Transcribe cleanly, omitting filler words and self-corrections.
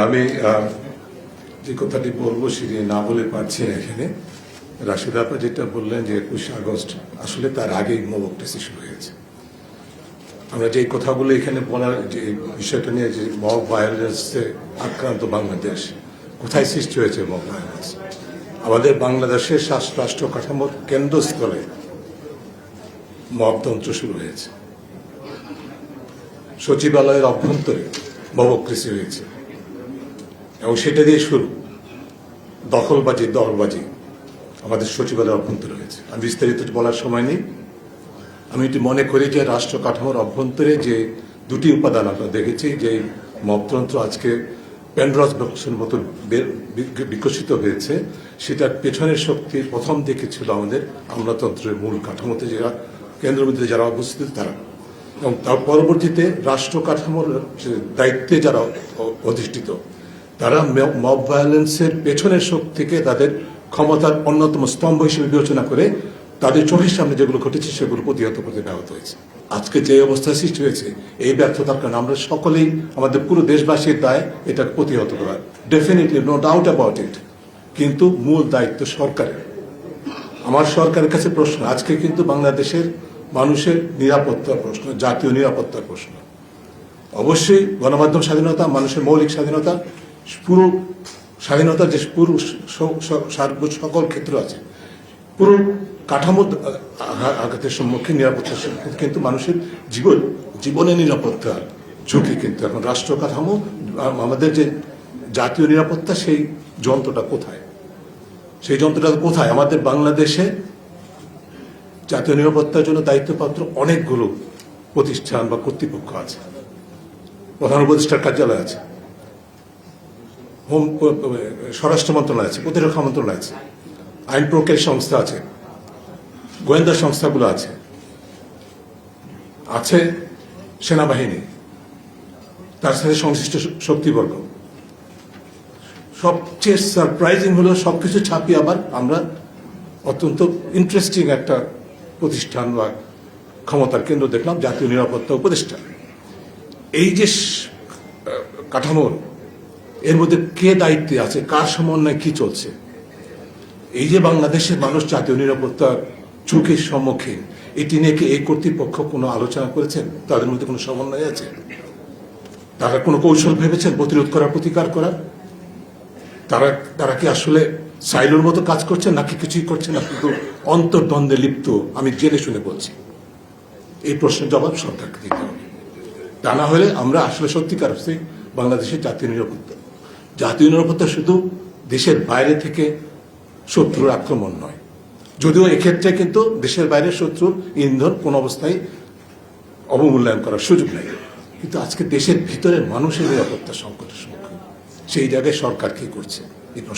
আমি যে কথাটি বলবো সেটি না বলে পারছি না এখানে। রাশিদ আপা যেটা বললেন যে 21 আগস্ট, আসলে তার আগেই মবক্রেসি শুরু হয়েছে। আমরা যে কথাগুলো এখানে বলার যে বিষয়টা নিয়ে, যে মব ভায়োলেন্সে আক্রান্ত বাংলাদেশ, কোথায় সৃষ্টি হয়েছে মব ভায়োলেন্স? আমাদের বাংলাদেশের রাষ্ট্র কাঠামোর কেন্দ্রস্থলে মবতন্ত্র শুরু হয়েছে। সচিবালয়ের অভ্যন্তরে মবক্রেসি হয়েছে এবং সেটা দিয়ে শুরু। দখলবাজি, দলবাজি আমাদের সচিবালয়ের অভ্যন্তরে হয়েছে। আমি বিস্তারিত বলার সময় নেই। আমি এটি মনে করি যে রাষ্ট্র কাঠামোর অভ্যন্তরে যে দুটি উপাদান আমরা দেখেছি, যে মবতন্ত্র আজকে প্যান্ডরাস বক্সের মতো বিকশিত হয়েছে, সেটার পেছনের শক্তি প্রথম দেখেছিল আমাদের আমলাতন্ত্রের মূল কাঠামোতে যারা কেন্দ্রবিন্দুতে যারা অবস্থিত তারা, এবং তার পরবর্তীতে রাষ্ট্র কাঠামোর দায়িত্বে যারা অধিষ্ঠিত তারা মব ভায়োলেন্সের পেছনের শক্তিকে তাদের ক্ষমতার অন্যতম স্তম্ভ হিসেবে বিবেচনা করে তাদের চোখের সামনে যেগুলো ঘটেছে সেগুলো প্রতিহত করতে ব্যাহত হয়েছে। আজকে যে অবস্থা সৃষ্টি হয়েছে এই ব্যর্থতার কারণে আমরা সকলেই, আমাদের পুরো দেশবাসীর দায় এটাকে প্রতিহত করা, definitely, no doubt about it. কিন্তু মূল দায়িত্ব সরকারের। আমার সরকারের কাছে প্রশ্ন, আজকে কিন্তু বাংলাদেশের মানুষের নিরাপত্তার প্রশ্ন, জাতীয় নিরাপত্তার প্রশ্ন। অবশ্যই গণমাধ্যম স্বাধীনতা, মানুষের মৌলিক স্বাধীনতা, পুরো স্বাধীনতার যে পুরো সকল ক্ষেত্র আছে, পুরো কাঠামো আঘাতের সম্মুখীন, নিরাপত্তার সম্মুখীন, কিন্তু মানুষের জীবনের নিরাপত্তার ঝুঁকি কিন্তু এখন রাষ্ট্র কাঠামো, আমাদের যে জাতীয় নিরাপত্তা, সেই যন্ত্রটা কোথায়? সেই যন্ত্রটা কোথায়? আমাদের বাংলাদেশে জাতীয় নিরাপত্তার জন্য দায়িত্বপ্রাপ্ত অনেকগুলো প্রতিষ্ঠান বা কর্তৃপক্ষ আছে। প্রধান উপদেষ্টার কার্যালয় আছে, স্বরাষ্ট্র মন্ত্রণালয় আছে, প্রতিরক্ষা মন্ত্রণালয় আছে, আইন প্রক্রিয়া সংস্থা আছে, গোয়েন্দা সংস্থাগুলো আছে, আছে সেনাবাহিনী, তার সাথে সংশ্লিষ্ট শক্তিবর্গ। সবচেয়ে সারপ্রাইজিং হলো সবকিছু ছাপিয়ে আবার আমরা অত্যন্ত ইন্টারেস্টিং একটা প্রতিষ্ঠান বা ক্ষমতার কেন্দ্র দেখলাম, জাতীয় নিরাপত্তা উপদেষ্টা। এই যে কাঠামোর, এর মধ্যে কে দায়িত্বে আছে, কার সমন্বয়ে কি চলছে? এই যে বাংলাদেশের মানুষ জাতীয় নিরাপত্তার ঝুঁকির সম্মুখীন, এটি নিয়ে কি এই কর্তৃপক্ষ কোনো আলোচনা করেছেন? তাদের মধ্যে কোনো সমন্বয় আছে? তারা কোনো কৌশল ভেবেছেন প্রতিরোধ করার, প্রতিকার করার? তারা কি আসলে সাইলোর মতো কাজ করছেন, নাকি কিছুই করছেন না, কিন্তু অন্তর্দ্বন্দ্বে লিপ্ত? আমি জেনে শুনে বলছি। এই প্রশ্নের জবাব সরকারকে দিতে হবে। তা না হলে আমরা আসলে সত্যিকার অর্থে বাংলাদেশের জাতীয় নিরাপত্তা শুধু দেশের বাইরে থেকে শত্রুর আক্রমণ নয়, যদিও এক্ষেত্রে কিন্তু দেশের বাইরের শত্রুর ইন্ধন কোন অবস্থায় অবমূল্যায়ন করার সুযোগ নেই। কিন্তু আজকে দেশের ভিতরের মানুষের নিরাপত্তা সংকটের সম্মুখীন, সেই জায়গায় সরকার কি করছে? এই প্রশ্ন